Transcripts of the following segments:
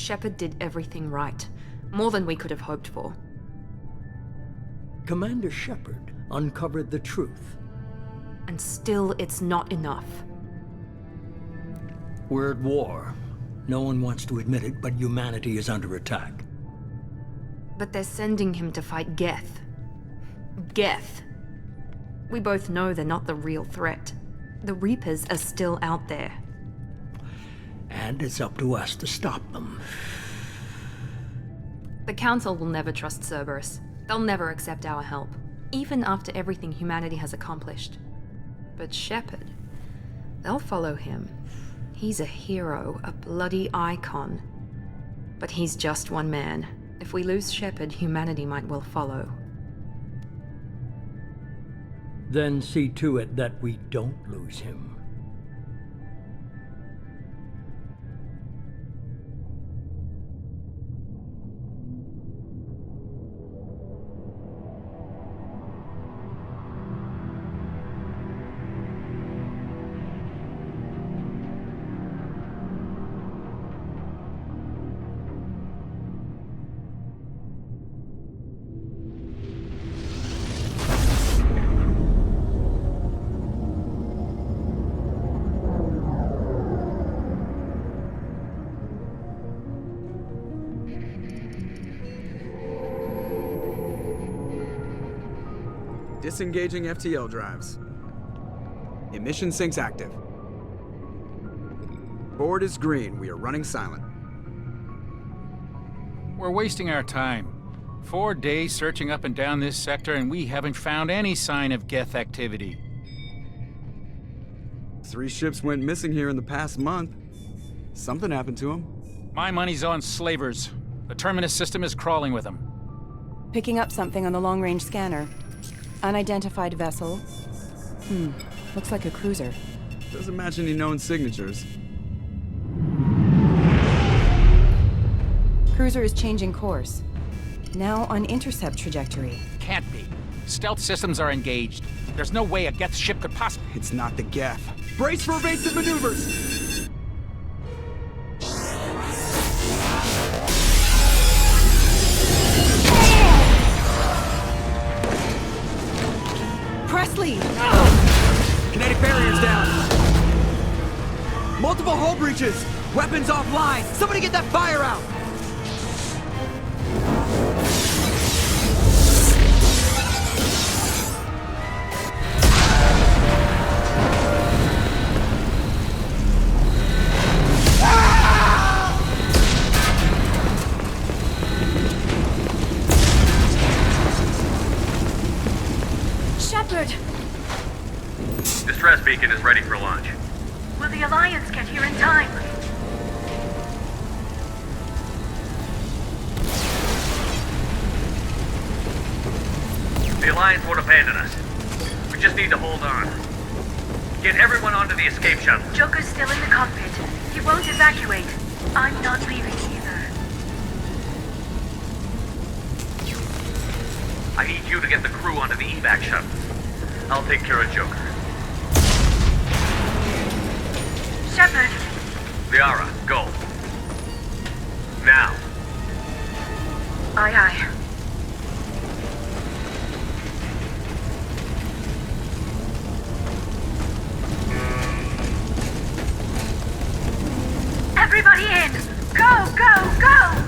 Shepard did everything right. More than we could have hoped for. Commander Shepard uncovered the truth. And still, it's not enough. We're at war. No one wants to admit it, but humanity is under attack. But they're sending him to fight Geth. Geth. We both know they're not the real threat. The Reapers are still out there. And it's up to us to stop them. The Council will never trust Cerberus. They'll never accept our help, even after everything humanity has accomplished. But Shepard, they'll follow him. He's a hero, a bloody icon. But he's just one man. If we lose Shepard, humanity might well follow. Then see to it that we don't lose him. Disengaging FTL drives. Emission sinks active. Board is green. We are running silent. We're wasting our time. 4 days searching up and down this sector, and we haven't found any sign of Geth activity. 3 ships went missing here in the past month. Something happened to them. My money's on slavers. The Terminus system is crawling with them. Picking up something on the long-range scanner. Unidentified vessel. Looks like a cruiser. Doesn't match any known signatures. Cruiser is changing course. Now on intercept trajectory. Can't be. Stealth systems are engaged. There's no way a Geth ship could possibly... It's not the Geth. Brace for evasive maneuvers! Presley! Kinetic barriers down! Multiple hull breaches! Weapons offline! Somebody get that fire out! Shepard! Distress beacon is ready for launch. Will the Alliance get here in time? The Alliance won't abandon us. We just need to hold on. Get everyone onto the escape shuttle. Joker's still in the cockpit. He won't evacuate. I'm not leaving either. I need you to get the crew onto the evac shuttle. I'll take care of Joker. Shepard! Liara, go. Now. Aye, aye. Everybody in! Go, go, go!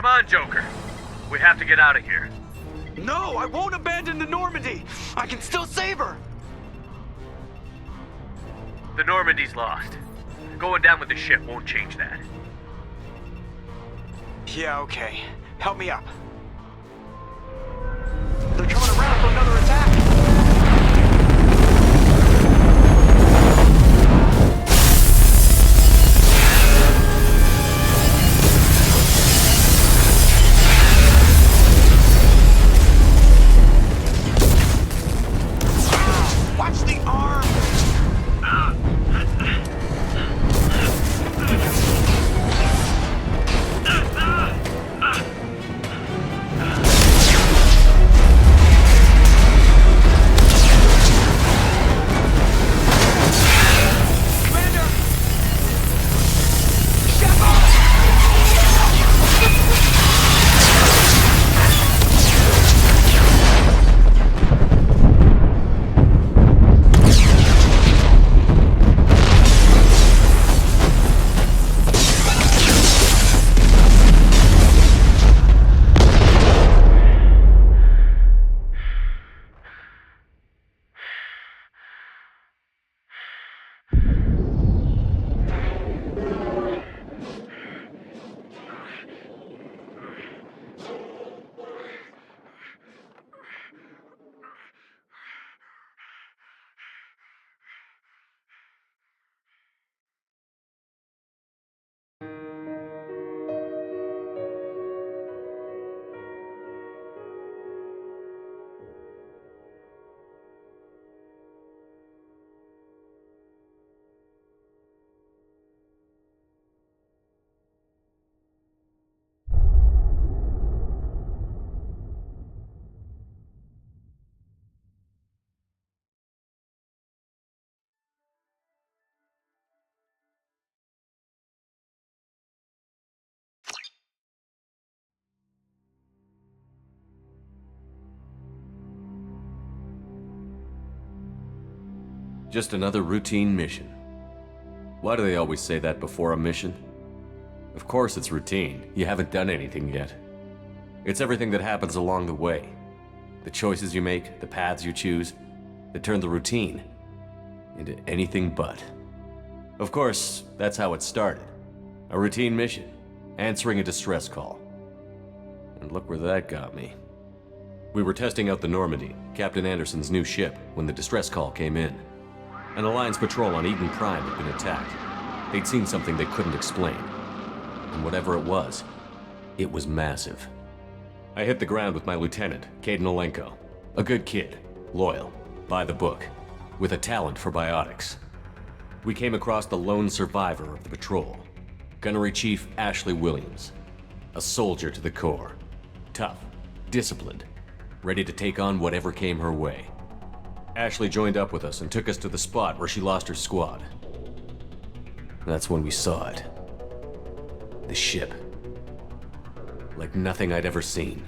Come on, Joker. We have to get out of here. No, I won't abandon the Normandy. I can still save her. The Normandy's lost. Going down with the ship won't change that. Yeah, okay. Help me up. They're coming around for another attack. Watch the arm! Commander! Shepard! Just another routine mission. Why do they always say that before a mission? Of course it's routine. You haven't done anything yet. It's everything that happens along the way. The choices you make, the paths you choose, that turn the routine into anything but. Of course, that's how it started. A routine mission, answering a distress call. And look where that got me. We were testing out the Normandy, Captain Anderson's new ship, when the distress call came in. An Alliance patrol on Eden Prime had been attacked. They'd seen something they couldn't explain. And whatever it was massive. I hit the ground with my lieutenant, Caden. A good kid, loyal, by the book, with a talent for biotics. We came across the lone survivor of the patrol, Gunnery Chief Ashley Williams. A soldier to the core. Tough, disciplined, ready to take on whatever came her way. Ashley joined up with us and took us to the spot where she lost her squad. That's when we saw it. The ship. Like nothing I'd ever seen.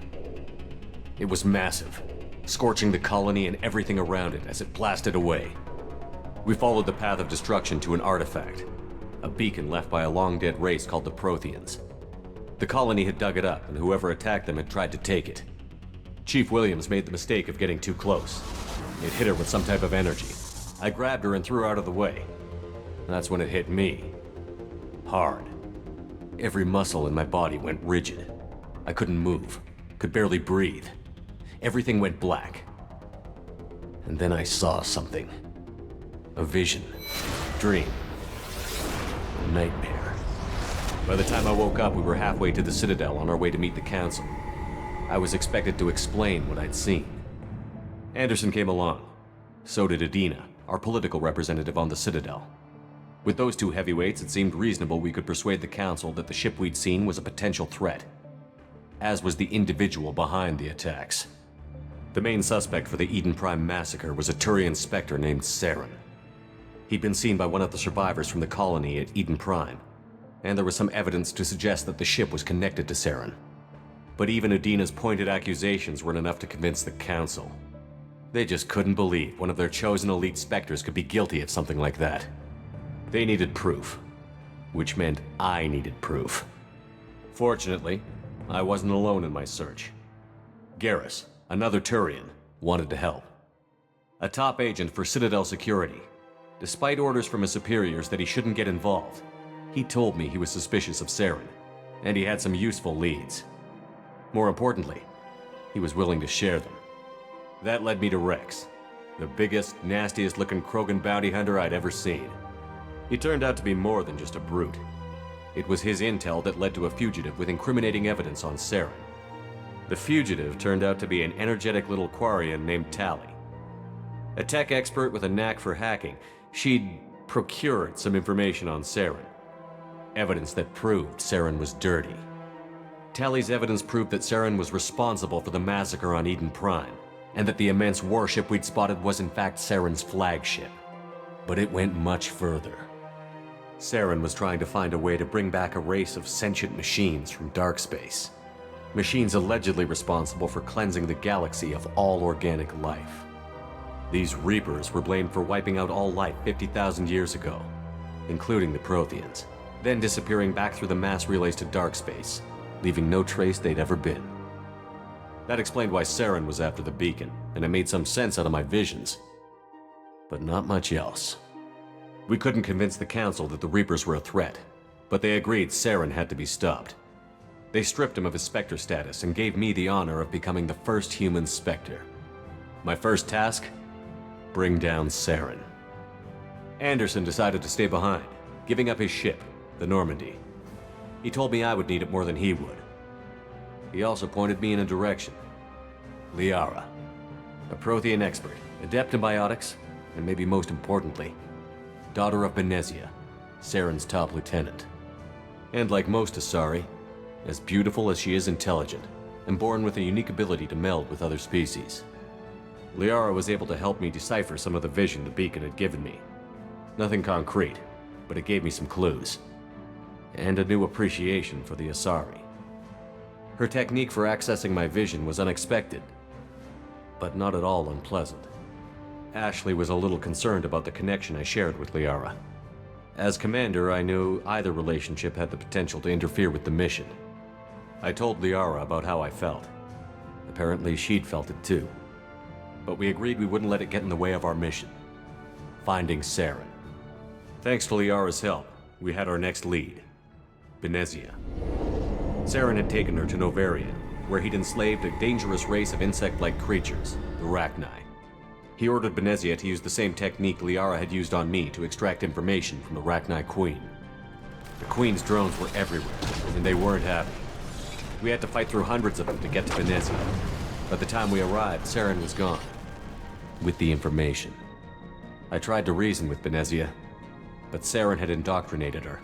It was massive, scorching the colony and everything around it as it blasted away. We followed the path of destruction to an artifact, a beacon left by a long-dead race called the Protheans. The colony had dug it up, and whoever attacked them had tried to take it. Chief Williams made the mistake of getting too close. It hit her with some type of energy. I grabbed her and threw her out of the way. That's when it hit me. Hard. Every muscle in my body went rigid. I couldn't move, could barely breathe. Everything went black. And then I saw something. A vision. Dream. A nightmare. By the time I woke up, we were halfway to the Citadel on our way to meet the Council. I was expected to explain what I'd seen. Anderson came along. So did Adina, our political representative on the Citadel. With those two heavyweights, it seemed reasonable we could persuade the Council that the ship we'd seen was a potential threat, as was the individual behind the attacks. The main suspect for the Eden Prime massacre was a Turian Spectre named Saren. He'd been seen by one of the survivors from the colony at Eden Prime, and there was some evidence to suggest that the ship was connected to Saren. But even Adina's pointed accusations weren't enough to convince the Council. They just couldn't believe one of their chosen elite Spectres could be guilty of something like that. They needed proof, which meant I needed proof. Fortunately, I wasn't alone in my search. Garrus, another Turian, wanted to help. A top agent for Citadel Security. Despite orders from his superiors that he shouldn't get involved, he told me he was suspicious of Saren, and he had some useful leads. More importantly, he was willing to share them. That led me to Rex, the biggest, nastiest-looking Krogan bounty hunter I'd ever seen. He turned out to be more than just a brute. It was his intel that led to a fugitive with incriminating evidence on Saren. The fugitive turned out to be an energetic little Quarian named Tali. A tech expert with a knack for hacking, she'd procured some information on Saren. Evidence that proved Saren was dirty. Tali's evidence proved that Saren was responsible for the massacre on Eden Prime, and that the immense warship we'd spotted was in fact Saren's flagship. But it went much further. Saren was trying to find a way to bring back a race of sentient machines from dark space. Machines allegedly responsible for cleansing the galaxy of all organic life. These Reapers were blamed for wiping out all life 50,000 years ago, including the Protheans, then disappearing back through the mass relays to dark space, leaving no trace they'd ever been. That explained why Saren was after the beacon, and it made some sense out of my visions. But not much else. We couldn't convince the Council that the Reapers were a threat, but they agreed Saren had to be stopped. They stripped him of his Spectre status and gave me the honor of becoming the first human Spectre. My first task? Bring down Saren. Anderson decided to stay behind, giving up his ship, the Normandy. He told me I would need it more than he would. He also pointed me in a direction. Liara, a Prothean expert, adept in biotics, and maybe most importantly, daughter of Benezia, Saren's top lieutenant. And like most Asari, as beautiful as she is intelligent, and born with a unique ability to meld with other species. Liara was able to help me decipher some of the vision the beacon had given me. Nothing concrete, but it gave me some clues. And a new appreciation for the Asari. Her technique for accessing my vision was unexpected, but not at all unpleasant. Ashley was a little concerned about the connection I shared with Liara. As commander, I knew either relationship had the potential to interfere with the mission. I told Liara about how I felt. Apparently, she'd felt it too. But we agreed we wouldn't let it get in the way of our mission. Finding Saren. Thanks to Liara's help, we had our next lead. Benezia. Saren had taken her to Novaria, where he'd enslaved a dangerous race of insect-like creatures, the Rachni. He ordered Benezia to use the same technique Liara had used on me to extract information from the Rachni Queen. The Queen's drones were everywhere, and they weren't happy. We had to fight through hundreds of them to get to Benezia. By the time we arrived, Saren was gone. With the information. I tried to reason with Benezia, but Saren had indoctrinated her.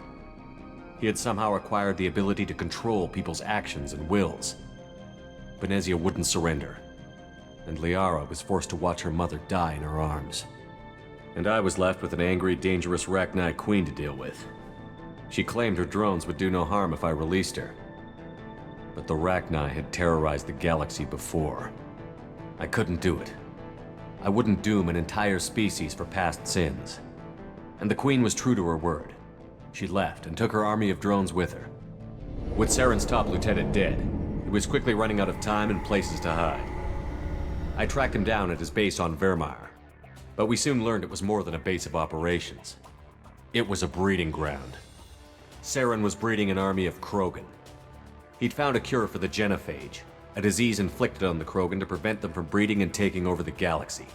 He had somehow acquired the ability to control people's actions and wills. Benezia wouldn't surrender, and Liara was forced to watch her mother die in her arms. And I was left with an angry, dangerous Rachni Queen to deal with. She claimed her drones would do no harm if I released her. But the Rachni had terrorized the galaxy before. I couldn't do it. I wouldn't doom an entire species for past sins. And the Queen was true to her word. She left and took her army of drones with her. With Saren's top lieutenant dead, he was quickly running out of time and places to hide. I tracked him down at his base on Vermeer, but we soon learned it was more than a base of operations. It was a breeding ground. Saren was breeding an army of Krogan. He'd found a cure for the genophage, a disease inflicted on the Krogan to prevent them from breeding and taking over the galaxy.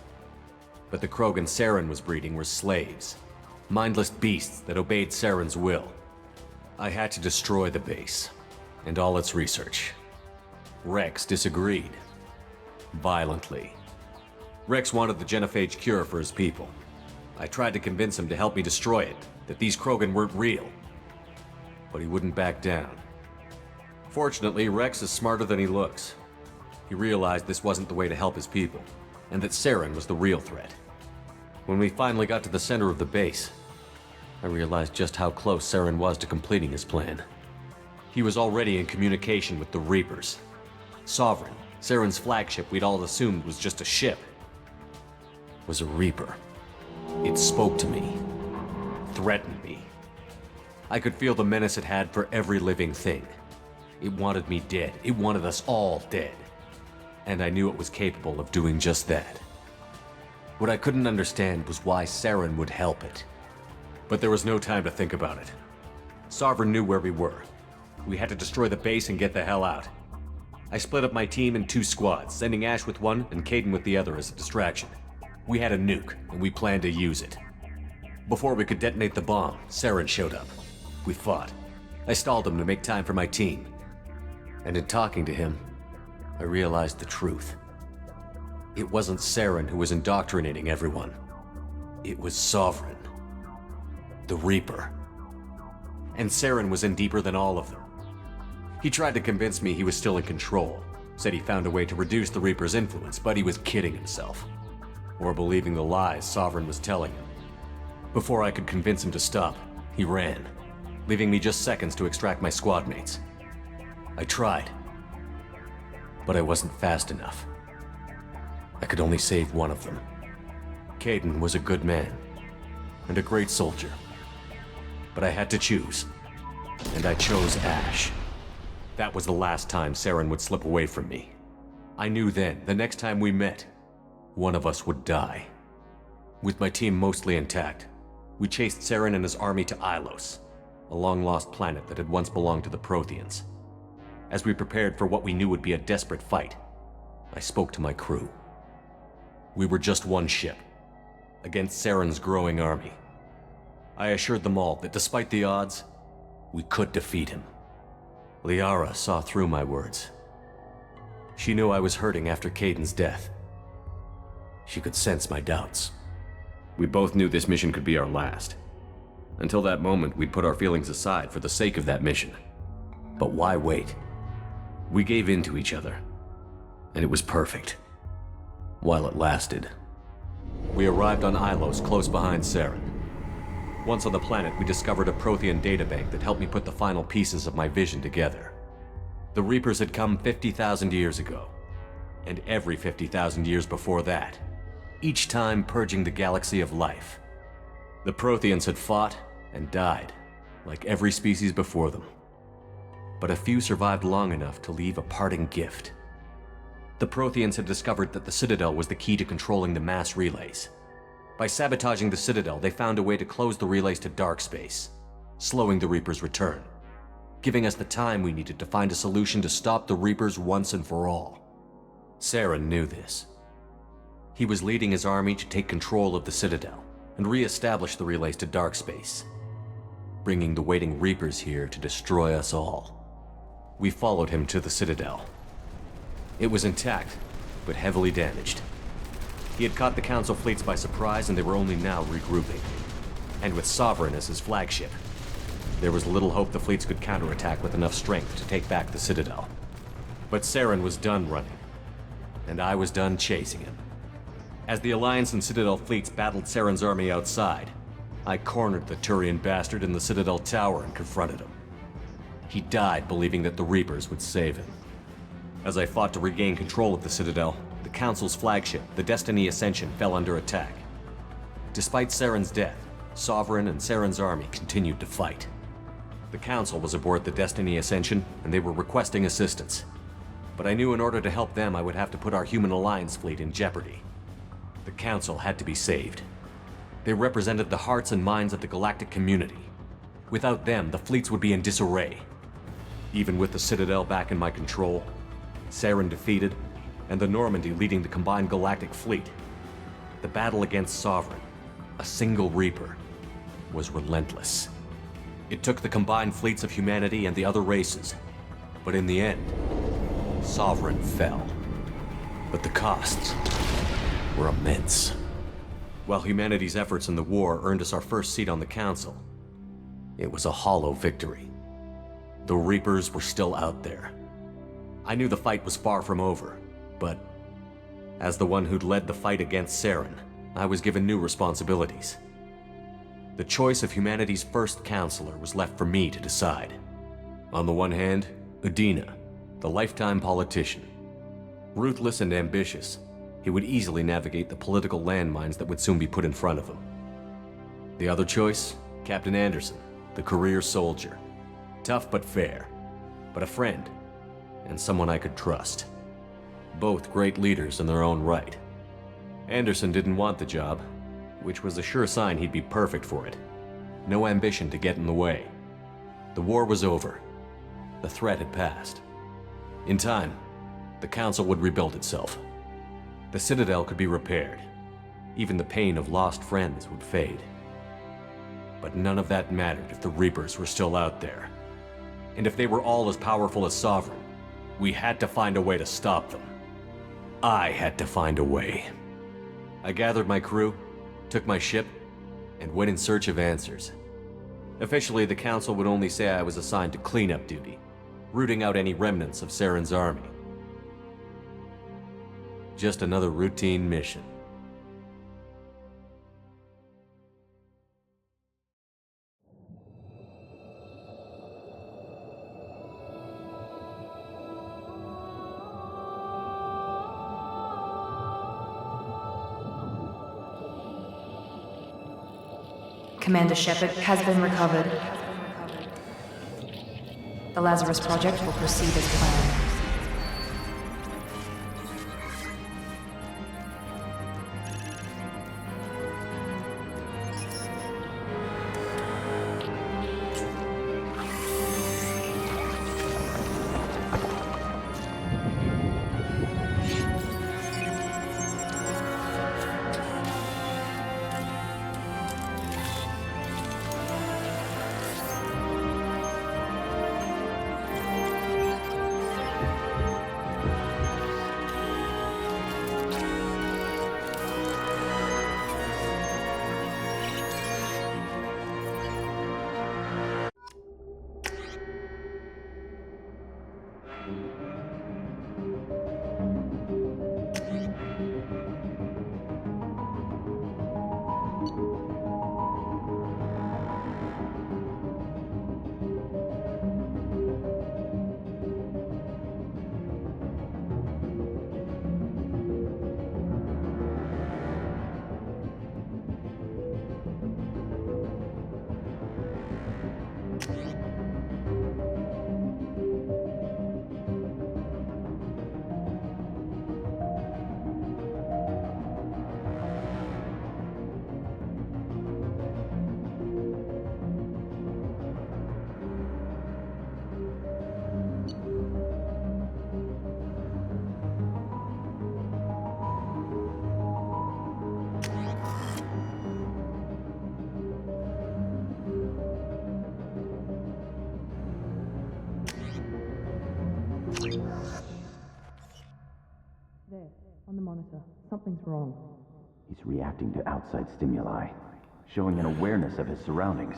But the Krogan Saren was breeding were slaves, mindless beasts that obeyed Saren's will. I had to destroy the base, and all its research. Rex disagreed. Violently. Rex wanted the genophage cure for his people. I tried to convince him to help me destroy it, that these Krogan weren't real. But he wouldn't back down. Fortunately, Rex is smarter than he looks. He realized this wasn't the way to help his people, and that Saren was the real threat. When we finally got to the center of the base, I realized just how close Saren was to completing his plan. He was already in communication with the Reapers. Sovereign, Saren's flagship we'd all assumed was just a ship, was a Reaper. It spoke to me, threatened me. I could feel the menace it had for every living thing. It wanted me dead. It wanted us all dead. And I knew it was capable of doing just that. What I couldn't understand was why Saren would help it. But there was no time to think about it. Sovereign knew where we were. We had to destroy the base and get the hell out. I split up my team in 2 squads, sending Ash with one and Kaidan with the other as a distraction. We had a nuke, and we planned to use it. Before we could detonate the bomb, Saren showed up. We fought. I stalled him to make time for my team. And in talking to him, I realized the truth. It wasn't Saren who was indoctrinating everyone. It was Sovereign. The Reaper. And Saren was in deeper than all of them. He tried to convince me he was still in control. Said he found a way to reduce the Reaper's influence, but he was kidding himself. Or believing the lies Sovereign was telling him. Before I could convince him to stop, he ran, leaving me just seconds to extract my squad mates. I tried, but I wasn't fast enough. I could only save one of them. Kaidan was a good man, and a great soldier. But I had to choose, and I chose Ash. That was the last time Saren would slip away from me. I knew then, the next time we met, one of us would die. With my team mostly intact, we chased Saren and his army to Ilos, a long-lost planet that had once belonged to the Protheans. As we prepared for what we knew would be a desperate fight, I spoke to my crew. We were just one ship, against Saren's growing army. I assured them all that despite the odds, we could defeat him. Liara saw through my words. She knew I was hurting after Kaidan's death. She could sense my doubts. We both knew this mission could be our last. Until that moment, we'd put our feelings aside for the sake of that mission. But why wait? We gave in to each other, and it was perfect. While it lasted. We arrived on Ilos, close behind Saren. Once on the planet, we discovered a Prothean databank that helped me put the final pieces of my vision together. The Reapers had come 50,000 years ago, and every 50,000 years before that, each time purging the galaxy of life. The Protheans had fought and died, like every species before them. But a few survived long enough to leave a parting gift. The Protheans had discovered that the Citadel was the key to controlling the mass relays. By sabotaging the Citadel, they found a way to close the relays to dark space, slowing the Reaper's return, giving us the time we needed to find a solution to stop the Reapers once and for all. Saren knew this. He was leading his army to take control of the Citadel and re-establish the relays to dark space, bringing the waiting Reapers here to destroy us all. We followed him to the Citadel. It was intact, but heavily damaged. He had caught the Council fleets by surprise, and they were only now regrouping. And with Sovereign as his flagship, there was little hope the fleets could counterattack with enough strength to take back the Citadel. But Saren was done running, and I was done chasing him. As the Alliance and Citadel fleets battled Saren's army outside, I cornered the Turian bastard in the Citadel tower and confronted him. He died believing that the Reapers would save him. As I fought to regain control of the Citadel, the Council's flagship, the Destiny Ascension, fell under attack. Despite Saren's death, Sovereign and Saren's army continued to fight. The Council was aboard the Destiny Ascension, and they were requesting assistance. But I knew in order to help them, I would have to put our human Alliance fleet in jeopardy. The Council had to be saved. They represented the hearts and minds of the galactic community. Without them, the fleets would be in disarray. Even with the Citadel back in my control, Saren defeated, and the Normandy leading the combined galactic fleet, the battle against Sovereign, a single Reaper, was relentless. It took the combined fleets of humanity and the other races, but in the end, Sovereign fell. But the costs were immense. While humanity's efforts in the war earned us our first seat on the Council, it was a hollow victory. The Reapers were still out there. I knew the fight was far from over, but as the one who'd led the fight against Saren, I was given new responsibilities. The choice of humanity's first counselor was left for me to decide. On the one hand, Udina, the lifetime politician. Ruthless and ambitious, he would easily navigate the political landmines that would soon be put in front of him. The other choice, Captain Anderson, the career soldier. Tough but fair. but a friend, and someone I could trust. Both great leaders in their own right. Anderson didn't want the job, which was a sure sign he'd be perfect for it. No ambition to get in the way. The war was over. The threat had passed. In time, the Council would rebuild itself. The Citadel could be repaired. Even the pain of lost friends would fade. But none of that mattered if the Reapers were still out there. And if they were all as powerful as Sovereign, we had to find a way to stop them. I had to find a way. I gathered my crew, took my ship, and went in search of answers. Officially, the Council would only say I was assigned to cleanup duty, rooting out any remnants of Saren's army. Just another routine mission. Commander Shepard has been recovered. The Lazarus project will proceed as planned. There, on the monitor. Something's wrong. He's reacting to outside stimuli, showing an awareness of his surroundings.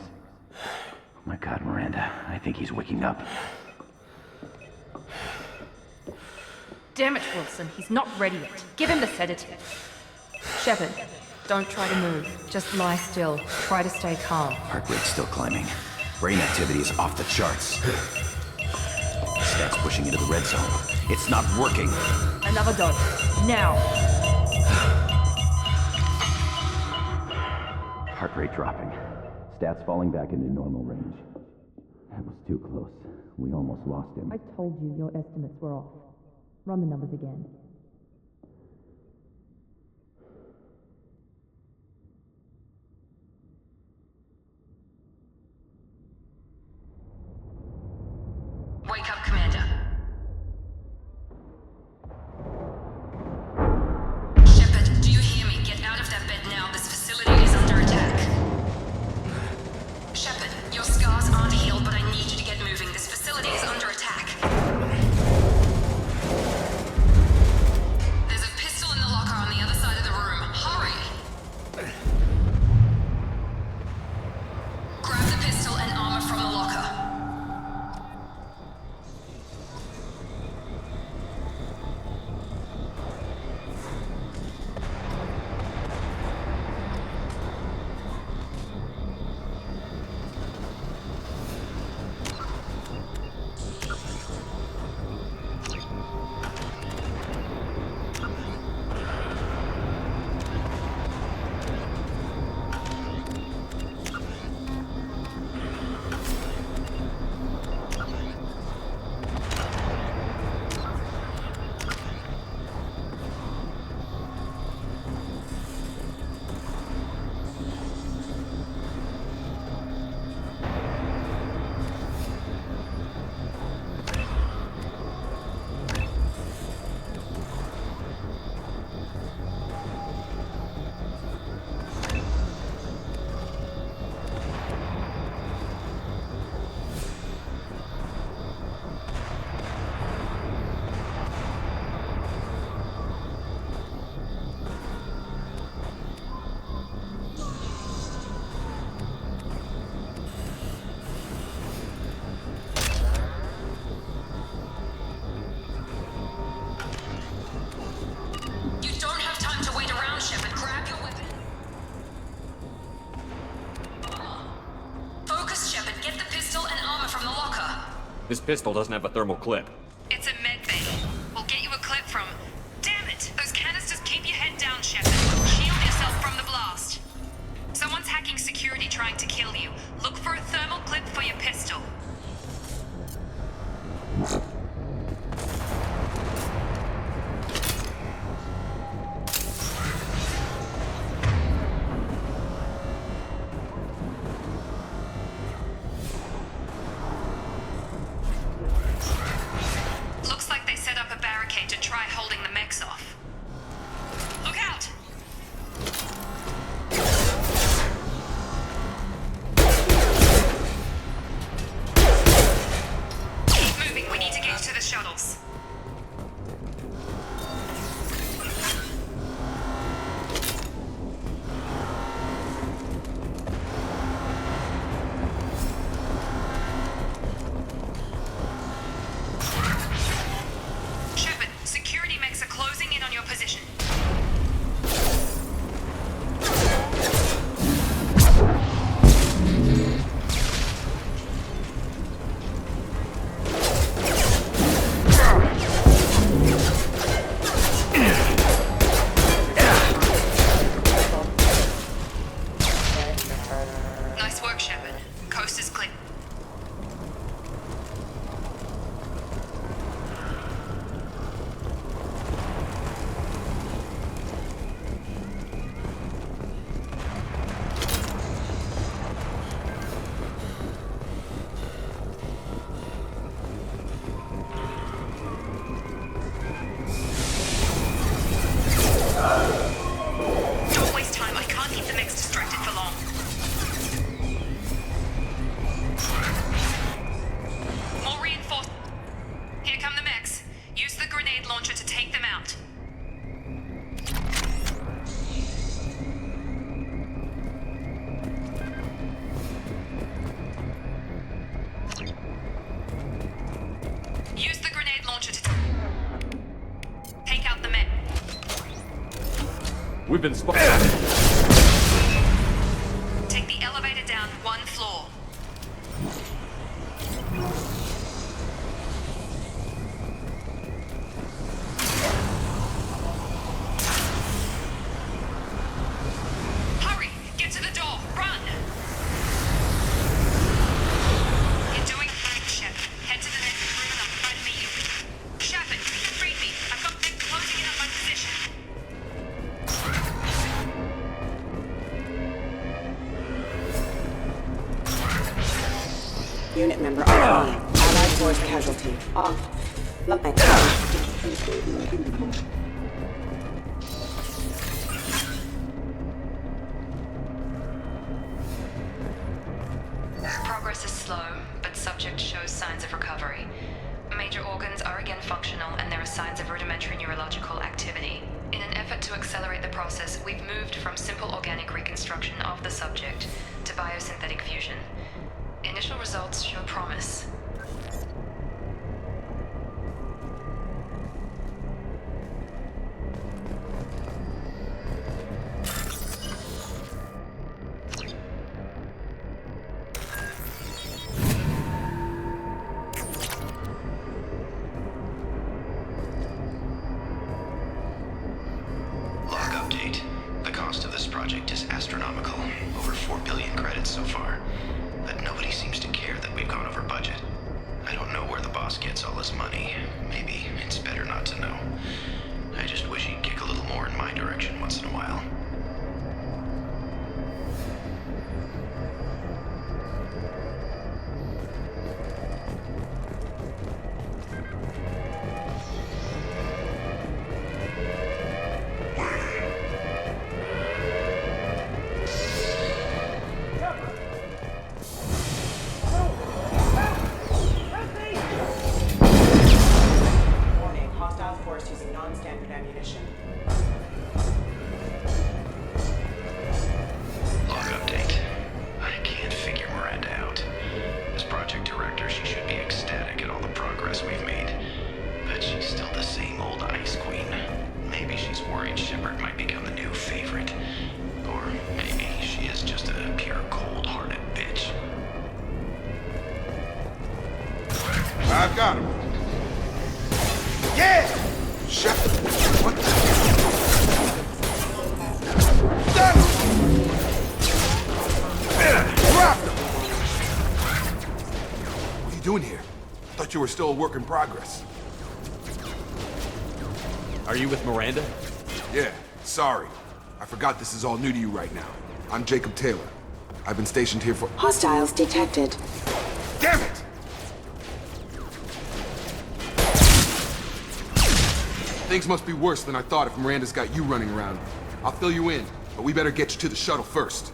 Oh my God, Miranda, I think he's waking up. Damn it, Wilson. He's not ready yet. Give him the sedative. Shepard, don't try to move. Just lie still. Try to stay calm. Heart rate's still climbing. Brain activity is off the charts. Stats pushing into the red zone. It's not working. Another dose. Now. Heart rate dropping. Stats falling back into normal range. That was too close. We almost lost him. I told you your estimates were off. Run the numbers again. Wake up, Commander. Shepard, do you hear me? Get out of that bed now. This facility is under attack. Shepard, your scars aren't healed, but I need you to get moving. This facility is under attack. There's a pistol in the locker on the other side of the room. Hurry! Grab the pistol and armor from the locker. This pistol doesn't have a thermal clip. It's a med bay. We'll get you a clip from... Damn it! Those canisters keep your head down, Shepard. Shield yourself from the blast. Someone's hacking security trying to kill you. Look for a thermal clip for your pistol. Looks like they set up a barricade to try holding the mechs off. Look out! Keep moving, we need to get to the shuttles. Shepard, security mechs are closing in on your position. Nice work, Shepard. Coast is clear. Don't waste time. I can't keep the mechs distracted for long. More reinforcements. Here come the mechs. Use the grenade launcher to take them out. Use the grenade launcher to take out the mech. We've been spotted. Take the elevator down one floor. Hurry! Get to the door! Run! You're doing fine, Shepard. Head to the next room and I'll try to meet you. Shepard, read me. I've got them closing in on my position. Unit member online. Allied force casualty. Off. Progress is slow, but subject shows signs of recovery. Major organs are again functional, and there are signs of rudimentary neurological activity. In an effort to accelerate the process, we've moved from simple organic reconstruction of the subject to biosynthetic fusion. Initial results show promise. Log update. The cost of this project is astronomical. Over 4 billion credits so far. But nobody seems to care that we've gone over budget. I don't know where the boss gets all his money. Maybe it's better not to know. I just wish he'd kick a little more in my direction once in a while. Warning, hostile force using non-standard ammunition. Got him. Yeah! Shepard, what the... Got him! Dropped him! What are you doing here? Thought you were still a work in progress. Are you with Miranda? Yeah, sorry. I forgot this is all new to you right now. I'm Jacob Taylor. I've been stationed here for... Hostiles detected. Damn it! Things must be worse than I thought if Miranda's got you running around. I'll fill you in, but we better get you to the shuttle first.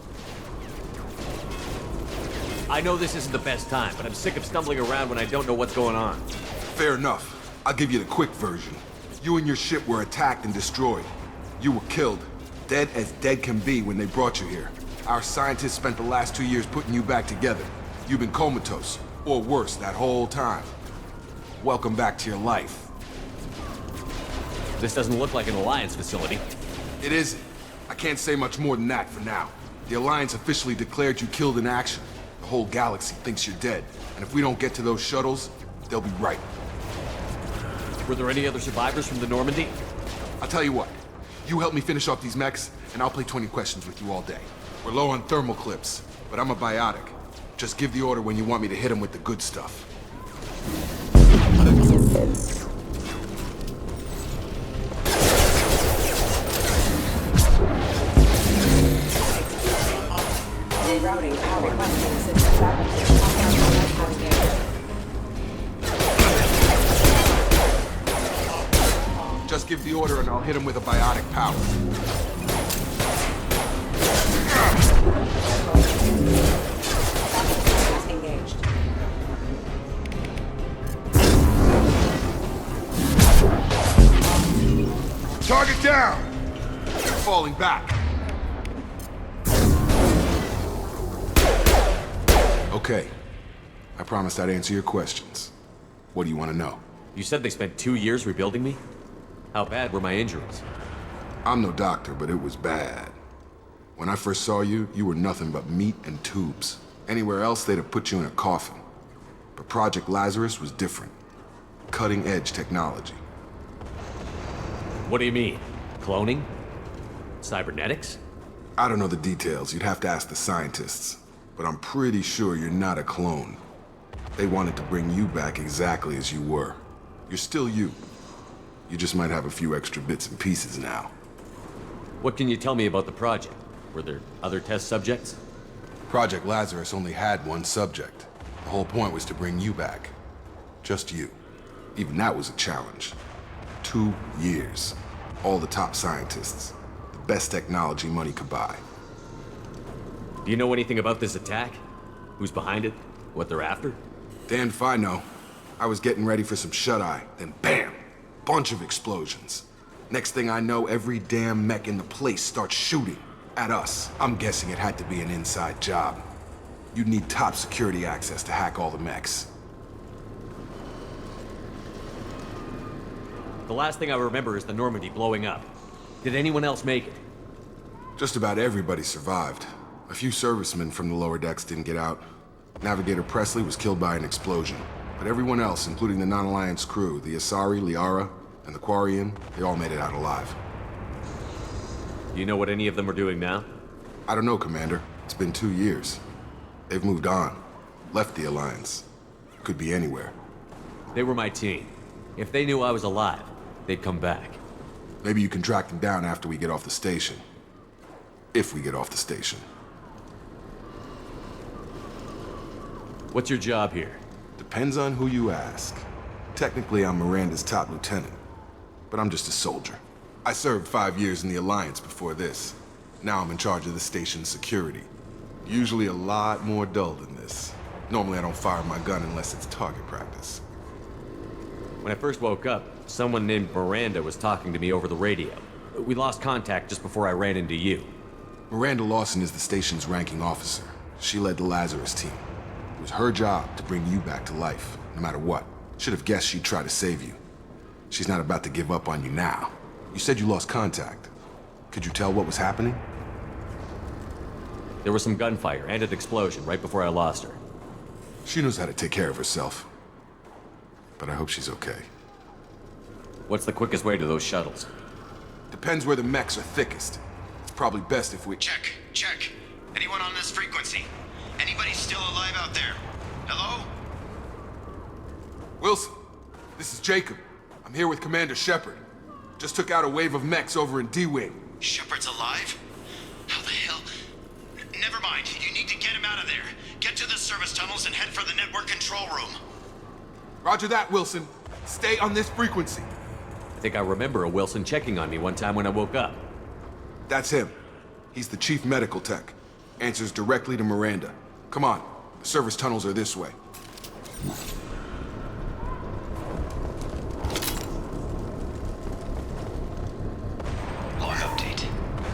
I know this isn't the best time, but I'm sick of stumbling around when I don't know what's going on. Fair enough. I'll give you the quick version. You and your ship were attacked and destroyed. You were killed. Dead as dead can be when they brought you here. Our scientists spent the last 2 years putting you back together. You've been comatose, or worse, that whole time. Welcome back to your life. This doesn't look like an Alliance facility. It isn't. I can't say much more than that for now. The Alliance officially declared you killed in action. The whole galaxy thinks you're dead. And if we don't get to those shuttles, they'll be right. Were there any other survivors from the Normandy? I'll tell you what. You help me finish off these mechs, and I'll play 20 questions with you all day. We're low on thermal clips, but I'm a biotic. Just give the order when you want me to hit them with the good stuff. Rerouting power weapons into Salvage. Just give the order and I'll hit him with a biotic power. Engaged. Target down! You're falling back. Okay. I promised I'd answer your questions. What do you want to know? You said they spent 2 years rebuilding me? How bad were my injuries? I'm no doctor, but it was bad. When I first saw you, you were nothing but meat and tubes. Anywhere else, they'd have put you in a coffin. But Project Lazarus was different. Cutting-edge technology. What do you mean? Cloning? Cybernetics? I don't know the details. You'd have to ask the scientists. But I'm pretty sure you're not a clone. They wanted to bring you back exactly as you were. You're still you. You just might have a few extra bits and pieces now. What can you tell me about the project? Were there other test subjects? Project Lazarus only had one subject. The whole point was to bring you back. Just you. Even that was a challenge. 2 years. All the top scientists. The best technology money could buy. Do you know anything about this attack? Who's behind it? What they're after? Damned if I know. I was getting ready for some shut-eye, then BAM! Bunch of explosions. Next thing I know, every damn mech in the place starts shooting at us. I'm guessing it had to be an inside job. You'd need top security access to hack all the mechs. The last thing I remember is the Normandy blowing up. Did anyone else make it? Just about everybody survived. A few servicemen from the lower decks didn't get out. Navigator Presley was killed by an explosion. But everyone else, including the non-Alliance crew, the Asari, Liara, and the Quarian, they all made it out alive. Do you know what any of them are doing now? I don't know, Commander. It's been 2 years. They've moved on. Left the Alliance. Could be anywhere. They were my team. If they knew I was alive, they'd come back. Maybe you can track them down after we get off the station. If we get off the station. What's your job here? Depends on who you ask. Technically, I'm Miranda's top lieutenant. But I'm just a soldier. I served 5 years in the Alliance before this. Now I'm in charge of the station's security. Usually a lot more dull than this. Normally I don't fire my gun unless it's target practice. When I first woke up, someone named Miranda was talking to me over the radio. We lost contact just before I ran into you. Miranda Lawson is the station's ranking officer. She led the Lazarus team. It was her job to bring you back to life, no matter what. Should have guessed she'd try to save you. She's not about to give up on you now. You said you lost contact. Could you tell what was happening? There was some gunfire and an explosion right before I lost her. She knows how to take care of herself. but I hope she's okay. What's the quickest way to those shuttles? Depends where the mechs are thickest. It's probably best if we... Check. Anyone on this frequency? Anybody still alive out there? Hello? Wilson, this is Jacob. I'm here with Commander Shepard. Just took out a wave of mechs over in D-Wing. Shepard's alive? How the hell? Never mind. You need to get him out of there. Get to the service tunnels and head for the network control room. Roger that, Wilson. Stay on this frequency. I think I remember a Wilson checking on me one time when I woke up. That's him. He's the chief medical tech. Answers directly to Miranda. Come on. The service tunnels are this way. Log update.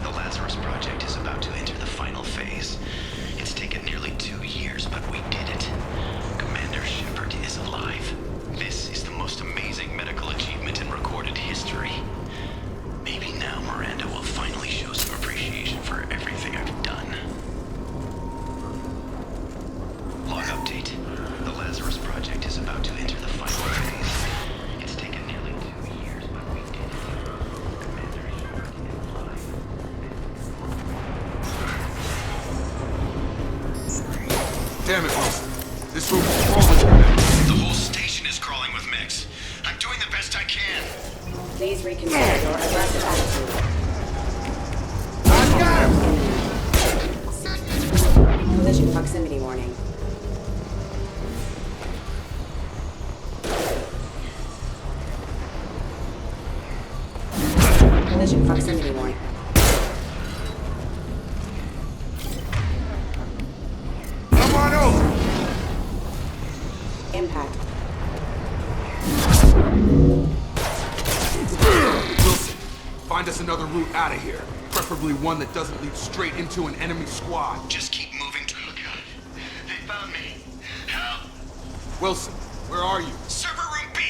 The Lazarus project is about to enter the final phase. It's taken nearly 2 years, but we did it. Commander Shepard is alive. This is the most amazing medical achievement in recorded history. Maybe now Miranda will finally show some appreciation for everything I've done. Log update. The Lazarus project is about to enter the final phase. It's taken nearly 2 years, but we did it. Commander Shepard is alive. Damn it, Wilson. This room is crawling with mechs. The whole station is crawling with mechs. I'm doing the best I can. Please reconsider your aggressive attitude. Collision proximity warning. Collision proximity warning. Come on over! Impact. Wilson, find us another route out of here. Preferably one that doesn't lead straight into an enemy squad. Just keep moving. Oh God, they found me. Help! Wilson, where are you? Server room B.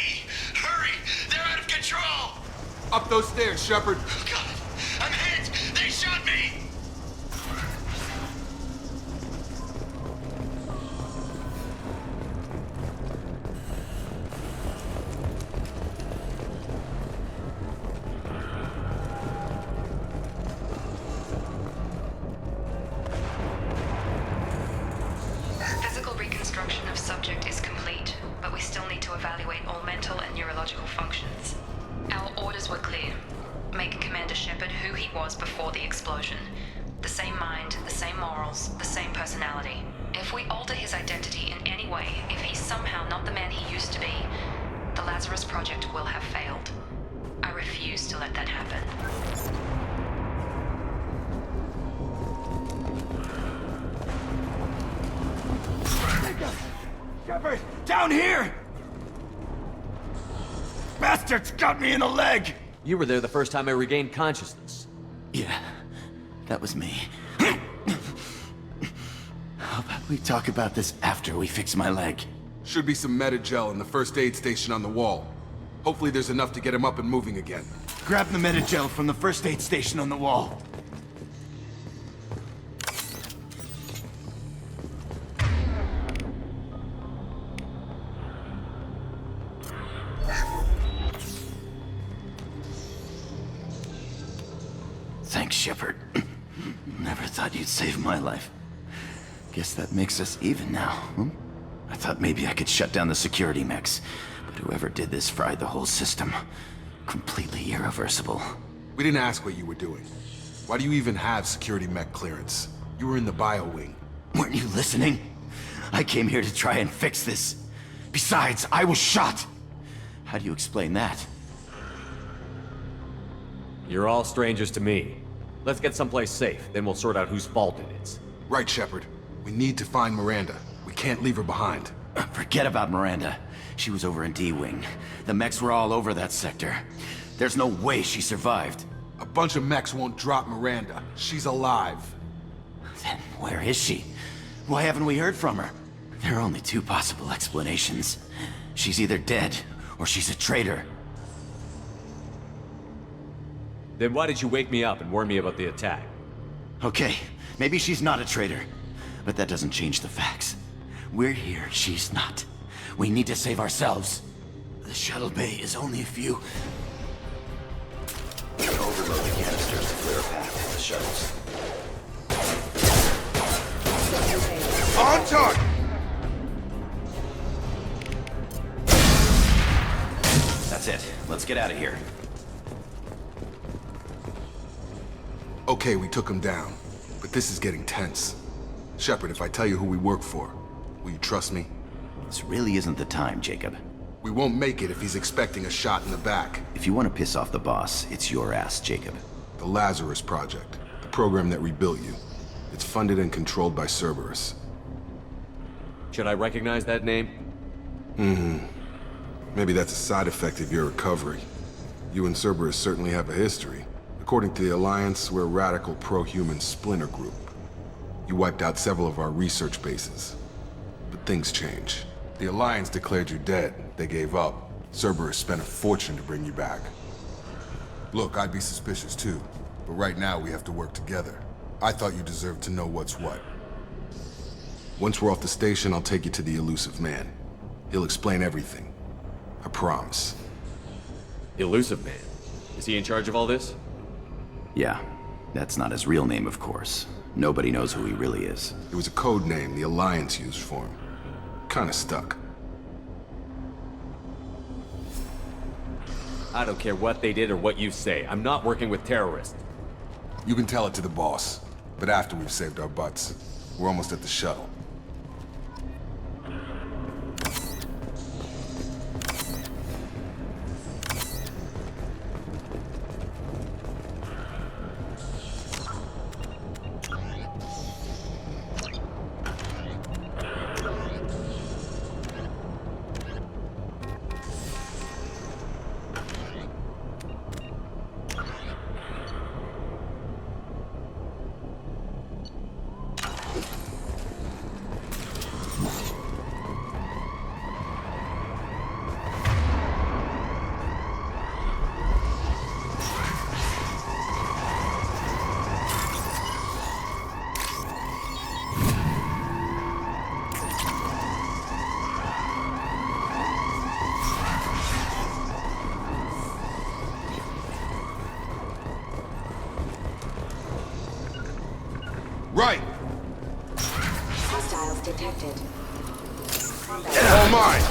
Hurry! They're out of control. Up those stairs, Shepard. Oh God, I'm hit. They shot me. Physical reconstruction of subject is complete, but we still need to evaluate all mental and neurological functions. Our orders were clear. Make Commander Shepard who he was before the explosion. The same mind, the same morals, the same personality. If we alter his identity in any way, if he's somehow not the man he used to be, the Lazarus project will have failed. I refuse to let that happen. Shepard, down here! Bastards got me in the leg! You were there the first time I regained consciousness. Yeah, that was me. How about we talk about this after we fix my leg? Should be some Metagel in the first aid station on the wall. Hopefully there's enough to get him up and moving again. Grab the Metagel from the first aid station on the wall. Thanks, Shepard. Never thought you'd save my life. Guess that makes us even now, hmm? I thought maybe I could shut down the security mechs, but whoever did this fried the whole system. Completely irreversible. We didn't ask what you were doing. Why do you even have security mech clearance? You were in the bio wing. Weren't you listening? I came here to try and fix this. Besides, I was shot! How do you explain that? You're all strangers to me. Let's get someplace safe, then we'll sort out whose fault it is. Right, Shepard. We need to find Miranda. We can't leave her behind. Forget about Miranda. She was over in D-Wing. The mechs were all over that sector. There's no way she survived. A bunch of mechs won't drop Miranda. She's alive. Then where is she? Why haven't we heard from her? There are only two possible explanations. She's either dead, or she's a traitor. Then why did you wake me up and warn me about the attack? Okay, maybe she's not a traitor, but that doesn't change the facts. We're here, she's not. We need to save ourselves. The shuttle bay is only a few. Overload the canisters to clear a path to the shuttles. On target! That's it. Let's get out of here. Okay, we took him down, but this is getting tense. Shepard, if I tell you who we work for, will you trust me? This really isn't the time, Jacob. We won't make it if he's expecting a shot in the back. If you want to piss off the boss, it's your ass, Jacob. The Lazarus Project, the program that rebuilt you. It's funded and controlled by Cerberus. Should I recognize that name? Maybe that's a side effect of your recovery. You and Cerberus certainly have a history. According to the Alliance, we're a radical pro-human splinter group. You wiped out several of our research bases. But things change. The Alliance declared you dead. They gave up. Cerberus spent a fortune to bring you back. Look, I'd be suspicious too. But right now we have to work together. I thought you deserved to know what's what. Once we're off the station, I'll take you to the elusive man. He'll explain everything. I promise. Elusive Man? Is he in charge of all this? Yeah. That's not his real name, of course. Nobody knows who he really is. It was a code name the Alliance used for him. Kinda stuck. I don't care what they did or what you say. I'm not working with terrorists. You can tell it to the boss, but after we've saved our butts. We're almost at the shuttle. Right! Hostiles detected. All mine!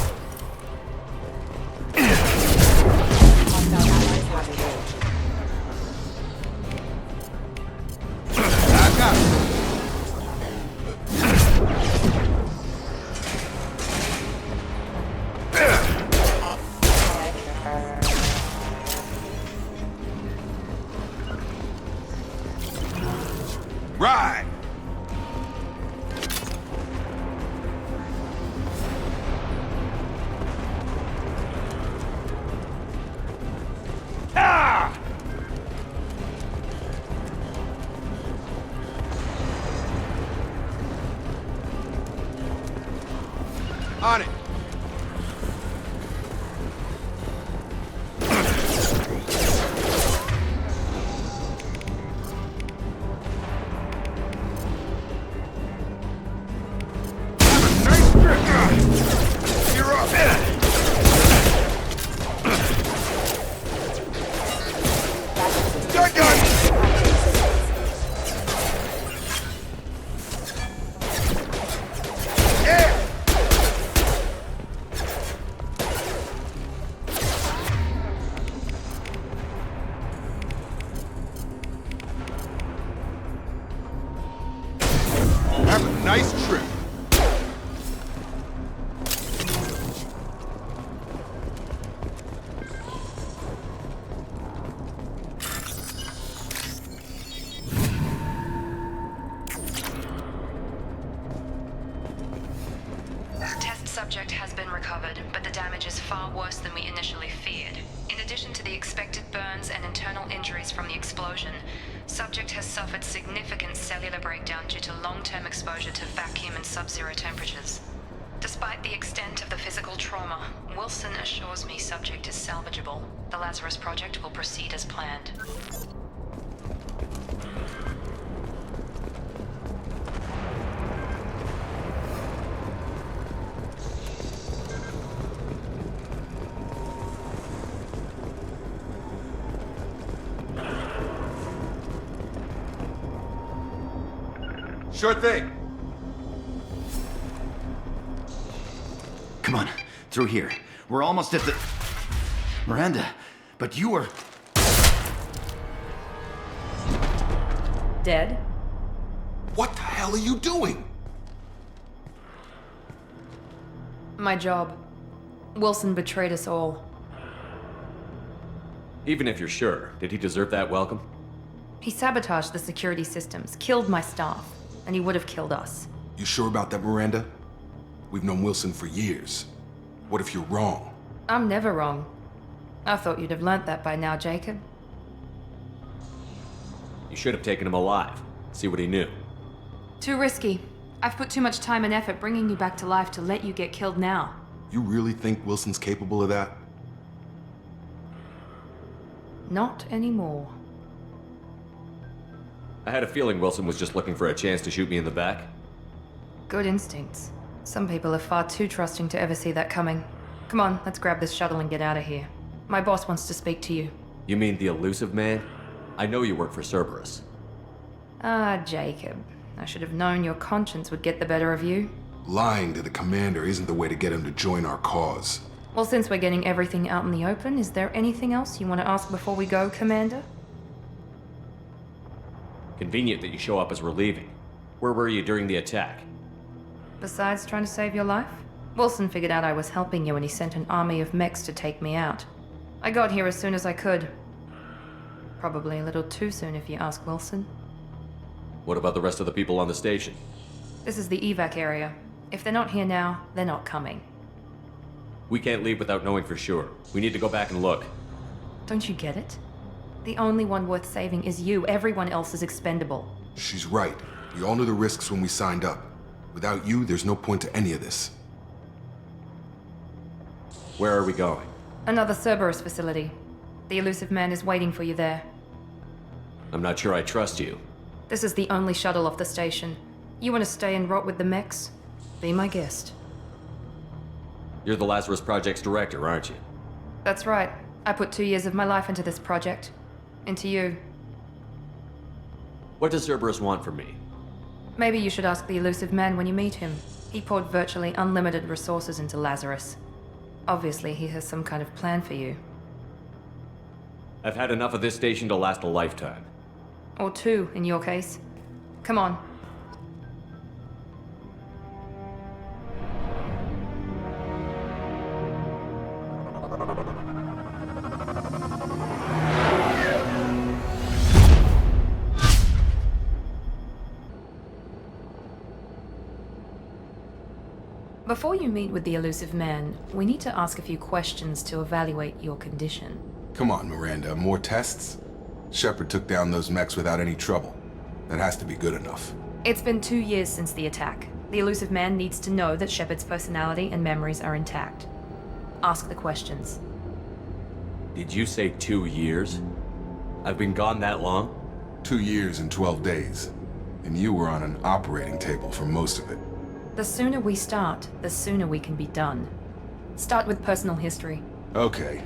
Back up! Right! On it! Nice grip! You're up! Gun! Have a nice trip. Test subject has been recovered, but the damage is far worse than we initially feared. In addition to the expected burns and internal injuries from the explosion, subject has suffered significant cellular breakdown due to long-term exposure to vacuum and sub-zero temperatures. Despite the extent of the physical trauma, Wilson assures me subject is salvageable. The Lazarus project will proceed as planned. Sure thing. Come on, through here. We're almost at the... Miranda, but you were... Dead? What the hell are you doing? My job. Wilson betrayed us all. Even if you're sure, did he deserve that welcome? He sabotaged the security systems, killed my staff, and he would have killed us. You sure about that, Miranda? We've known Wilson for years. What if you're wrong? I'm never wrong. I thought you'd have learnt that by now, Jacob. You should have taken him alive. See what he knew. Too risky. I've put too much time and effort bringing you back to life to let you get killed now. You really think Wilson's capable of that? Not anymore. I had a feeling Wilson was just looking for a chance to shoot me in the back. Good instincts. Some people are far too trusting to ever see that coming. Come on, let's grab this shuttle and get out of here. My boss wants to speak to you. You mean the elusive man? I know you work for Cerberus. Ah, Jacob. I should have known your conscience would get the better of you. Lying to the commander isn't the way to get him to join our cause. Well, since we're getting everything out in the open, is there anything else you want to ask before we go, Commander? Convenient that you show up as we're leaving. Where were you during the attack? Besides trying to save your life? Wilson figured out I was helping you and he sent an army of mechs to take me out. I got here as soon as I could. Probably a little too soon if you ask Wilson. What about the rest of the people on the station? This is the evac area. If they're not here now, they're not coming. We can't leave without knowing for sure. We need to go back and look. Don't you get it? The only one worth saving is you. Everyone else is expendable. She's right. We all knew the risks when we signed up. Without you, there's no point to any of this. Where are we going? Another Cerberus facility. The elusive man is waiting for you there. I'm not sure I trust you. This is the only shuttle off the station. You want to stay and rot with the mechs? Be my guest. You're the Lazarus Project's director, aren't you? That's right. I put 2 years of my life into this project. Into you. What does Cerberus want from me? Maybe you should ask the elusive man when you meet him. He poured virtually unlimited resources into Lazarus. Obviously, he has some kind of plan for you. I've had enough of this station to last a lifetime. Or 2, in your case. Come on. Before you meet with the elusive man, we need to ask a few questions to evaluate your condition. Come on, Miranda. More tests? Shepard took down those mechs without any trouble. That has to be good enough. It's been 2 years since the attack. The elusive man needs to know that Shepard's personality and memories are intact. Ask the questions. Did you say 2 years? I've been gone that long? 2 years and 12 days. And you were on an operating table for most of it. The sooner we start, the sooner we can be done. Start with personal history. Okay.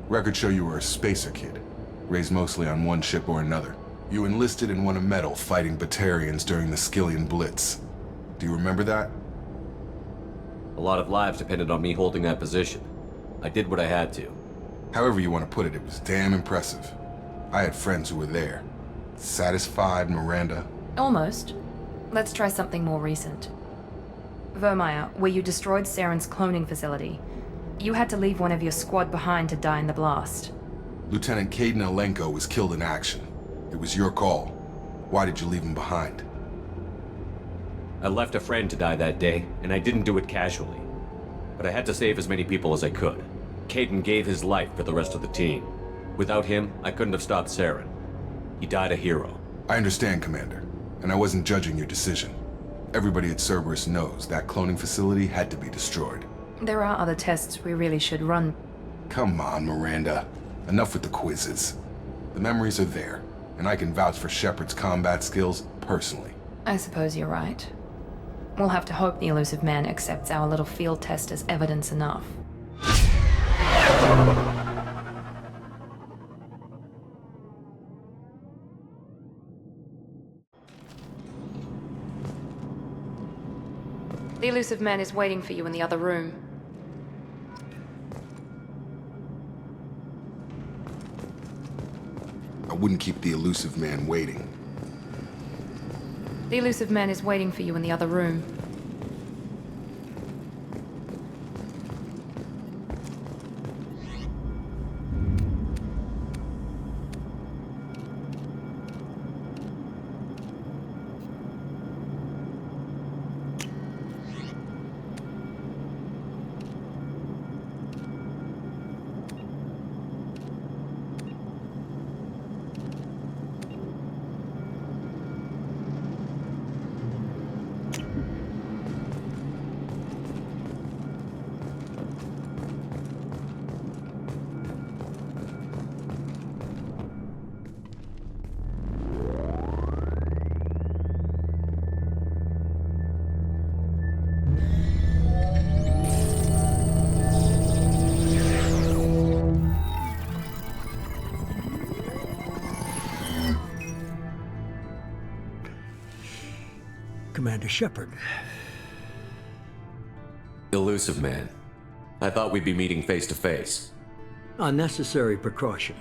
Records show you were a spacer kid. Raised mostly on one ship or another. You enlisted and won a medal fighting Batarians during the Skillian Blitz. Do you remember that? A lot of lives depended on me holding that position. I did what I had to. However you want to put it, it was damn impressive. I had friends who were there. Satisfied, Miranda? Almost. Let's try something more recent. Vermeer, where you destroyed Saren's cloning facility. You had to leave one of your squad behind to die in the blast. Lieutenant Caden Alenko was killed in action. It was your call. Why did you leave him behind? I left a friend to die that day, and I didn't do it casually. But I had to save as many people as I could. Caden gave his life for the rest of the team. Without him, I couldn't have stopped Saren. He died a hero. I understand, Commander, and I wasn't judging your decision. Everybody at Cerberus knows that cloning facility had to be destroyed. There are other tests we really should run. Come on, Miranda. Enough with the quizzes. The memories are there, and I can vouch for Shepard's combat skills personally. I suppose you're right. We'll have to hope the elusive man accepts our little field test as evidence enough. The elusive man is waiting for you in the other room. I wouldn't keep the elusive man waiting. The elusive man is waiting for you in the other room. Commander Shepard. Elusive man. I thought we'd be meeting face to face. Unnecessary precaution.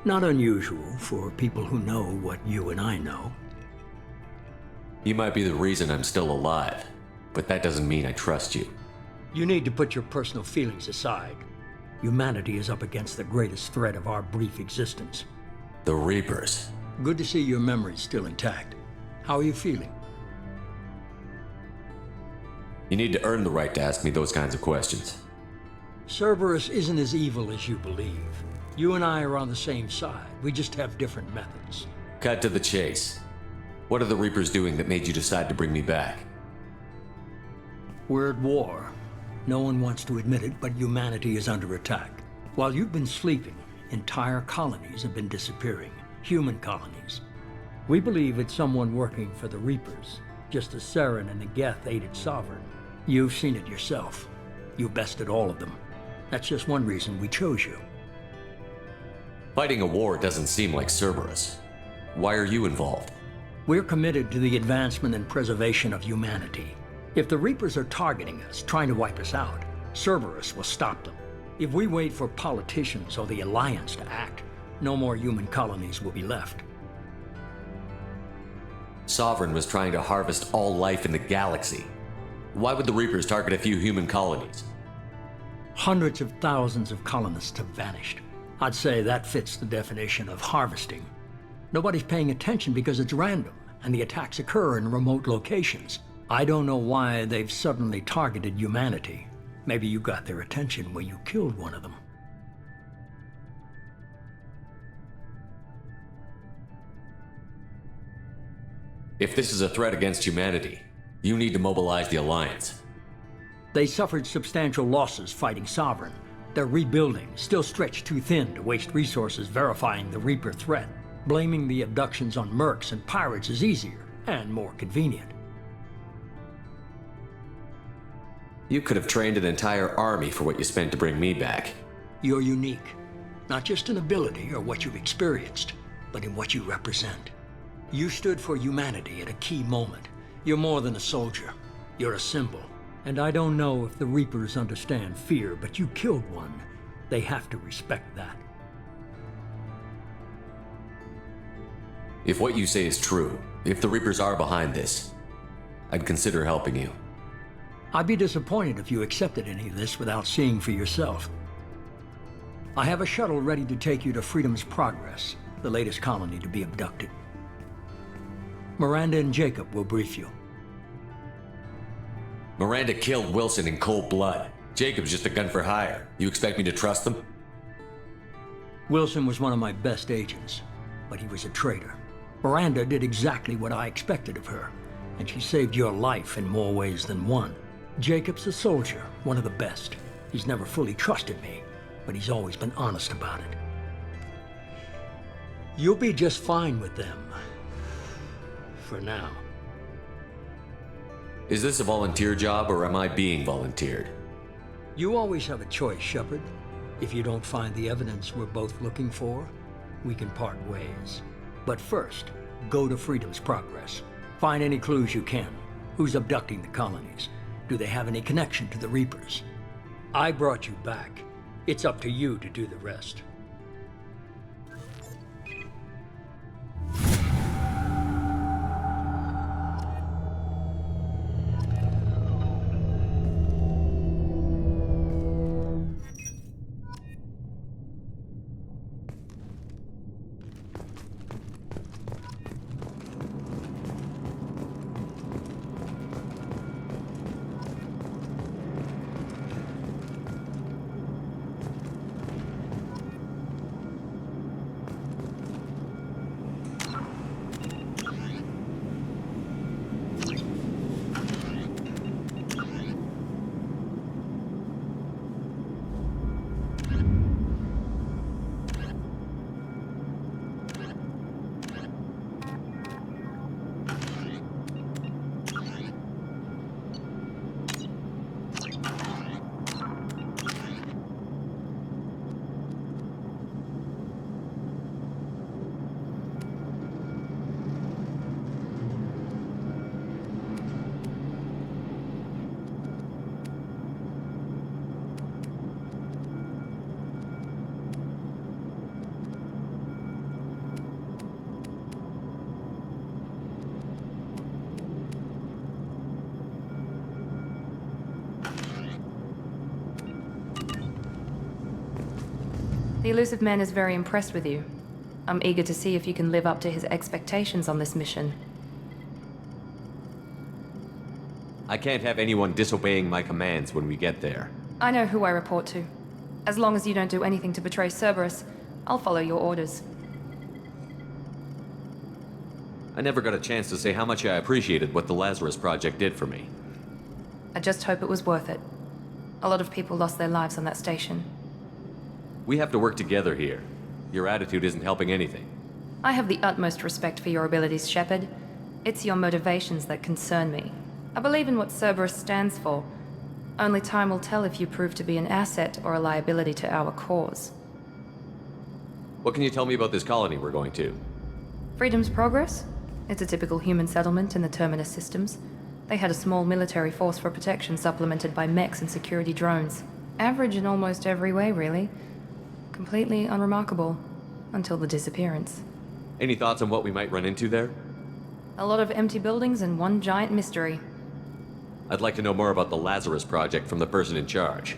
Not unusual for people who know what you and I know. You might be the reason I'm still alive, but that doesn't mean I trust you. You need to put your personal feelings aside. Humanity is up against the greatest threat of our brief existence. The Reapers. Good to see your memory's still intact. How are you feeling? You need to earn the right to ask me those kinds of questions. Cerberus isn't as evil as you believe. You and I are on the same side. We just have different methods. Cut to the chase. What are the Reapers doing that made you decide to bring me back? We're at war. No one wants to admit it, but humanity is under attack. While you've been sleeping, entire colonies have been disappearing. Human colonies. We believe it's someone working for the Reapers, just as Saren and the Geth aided Sovereign. You've seen it yourself. You bested all of them. That's just one reason we chose you. Fighting a war doesn't seem like Cerberus. Why are you involved? We're committed to the advancement and preservation of humanity. If the Reapers are targeting us, trying to wipe us out, Cerberus will stop them. If we wait for politicians or the Alliance to act, no more human colonies will be left. Sovereign was trying to harvest all life in the galaxy. Why would the Reapers target a few human colonies? Hundreds of thousands of colonists have vanished. I'd say that fits the definition of harvesting. Nobody's paying attention because it's random, and the attacks occur in remote locations. I don't know why they've suddenly targeted humanity. Maybe you got their attention when you killed one of them. If this is a threat against humanity, you need to mobilize the Alliance. They suffered substantial losses fighting Sovereign. They're rebuilding, still stretched too thin to waste resources verifying the Reaper threat. Blaming the abductions on mercs and pirates is easier and more convenient. You could have trained an entire army for what you spent to bring me back. You're unique, not just in ability or what you've experienced, but in what you represent. You stood for humanity at a key moment. You're more than a soldier. You're a symbol. And I don't know if the Reapers understand fear, but you killed one. They have to respect that. If what you say is true, if the Reapers are behind this, I'd consider helping you. I'd be disappointed if you accepted any of this without seeing for yourself. I have a shuttle ready to take you to Freedom's Progress, the latest colony to be abducted. Miranda and Jacob will brief you. Miranda killed Wilson in cold blood. Jacob's just a gun for hire. You expect me to trust them? Wilson was one of my best agents, but he was a traitor. Miranda did exactly what I expected of her, and she saved your life in more ways than one. Jacob's a soldier, one of the best. He's never fully trusted me, but he's always been honest about it. You'll be just fine with them. For now. Is this a volunteer job, or am I being volunteered? You always have a choice, Shepard. If you don't find the evidence we're both looking for, we can part ways. But first, go to Freedom's Progress. Find any clues you can. Who's abducting the colonies? Do they have any connection to the Reapers? I brought you back. It's up to you to do the rest. The elusive man is very impressed with you. I'm eager to see if you can live up to his expectations on this mission. I can't have anyone disobeying my commands when we get there. I know who I report to. As long as you don't do anything to betray Cerberus, I'll follow your orders. I never got a chance to say how much I appreciated what the Lazarus project did for me. I just hope it was worth it. A lot of people lost their lives on that station. We have to work together here. Your attitude isn't helping anything. I have the utmost respect for your abilities, Shepard. It's your motivations that concern me. I believe in what Cerberus stands for. Only time will tell if you prove to be an asset or a liability to our cause. What can you tell me about this colony we're going to? Freedom's Progress? It's a typical human settlement in the Terminus systems. They had a small military force for protection supplemented by mechs and security drones. Average in almost every way, really. Completely unremarkable. Until the disappearance. Any thoughts on what we might run into there? A lot of empty buildings and one giant mystery. I'd like to know more about the Lazarus project from the person in charge.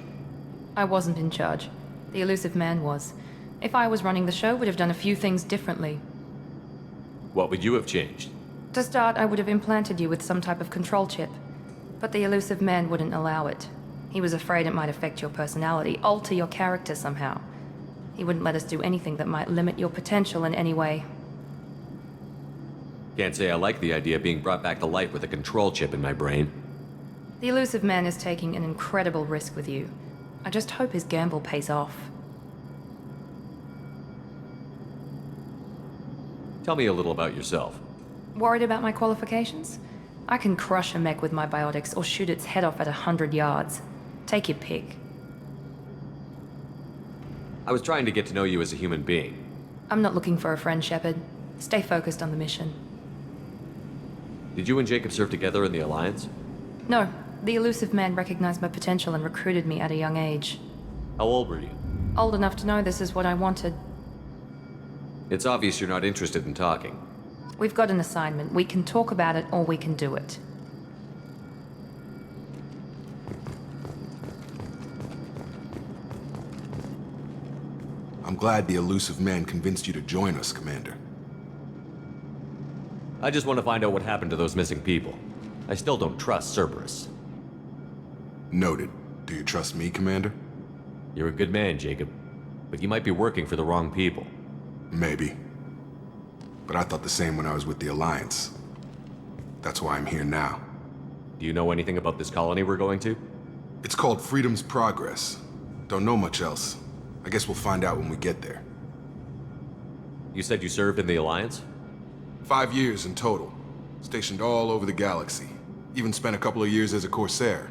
I wasn't in charge. The elusive man was. If I was running the show, would have done a few things differently. What would you have changed? To start, I would have implanted you with some type of control chip. But the elusive man wouldn't allow it. He was afraid it might affect your personality, alter your character somehow. He wouldn't let us do anything that might limit your potential in any way. Can't say I like the idea of being brought back to life with a control chip in my brain. The elusive man is taking an incredible risk with you. I just hope his gamble pays off. Tell me a little about yourself. Worried about my qualifications? I can crush a mech with my biotics or shoot its head off at 100 yards. Take your pick. I was trying to get to know you as a human being. I'm not looking for a friend, Shepard. Stay focused on the mission. Did you and Jacob serve together in the Alliance? No. The elusive man recognized my potential and recruited me at a young age. How old were you? Old enough to know this is what I wanted. It's obvious you're not interested in talking. We've got an assignment. We can talk about it or we can do it. I'm glad the elusive man convinced you to join us, Commander. I just want to find out what happened to those missing people. I still don't trust Cerberus. Noted. Do you trust me, Commander? You're a good man, Jacob. But you might be working for the wrong people. Maybe. But I thought the same when I was with the Alliance. That's why I'm here now. Do you know anything about this colony we're going to? It's called Freedom's Progress. Don't know much else. I guess we'll find out when we get there. You said you served in the Alliance? 5 years in total. Stationed all over the galaxy. Even spent a couple of years as a Corsair.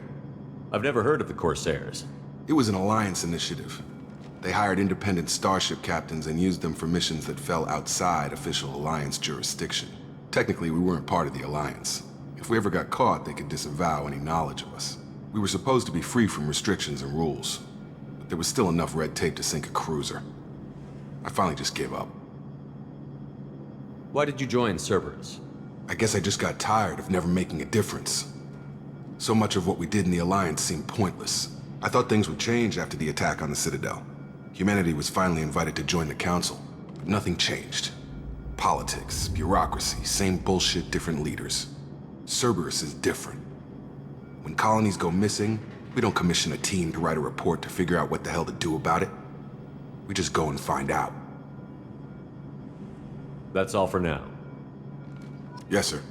I've never heard of the Corsairs. It was an Alliance initiative. They hired independent starship captains and used them for missions that fell outside official Alliance jurisdiction. Technically, we weren't part of the Alliance. If we ever got caught, they could disavow any knowledge of us. We were supposed to be free from restrictions and rules, but there was still enough red tape to sink a cruiser. I finally just gave up. Why did you join Cerberus? I guess I just got tired of never making a difference. So much of what we did in the Alliance seemed pointless. I thought things would change after the attack on the Citadel. Humanity was finally invited to join the Council, but nothing changed. Politics, bureaucracy, same bullshit, different leaders. Cerberus is different. When colonies go missing, we don't commission a team to write a report to figure out what the hell to do about it. We just go and find out. That's all for now. Yes, sir.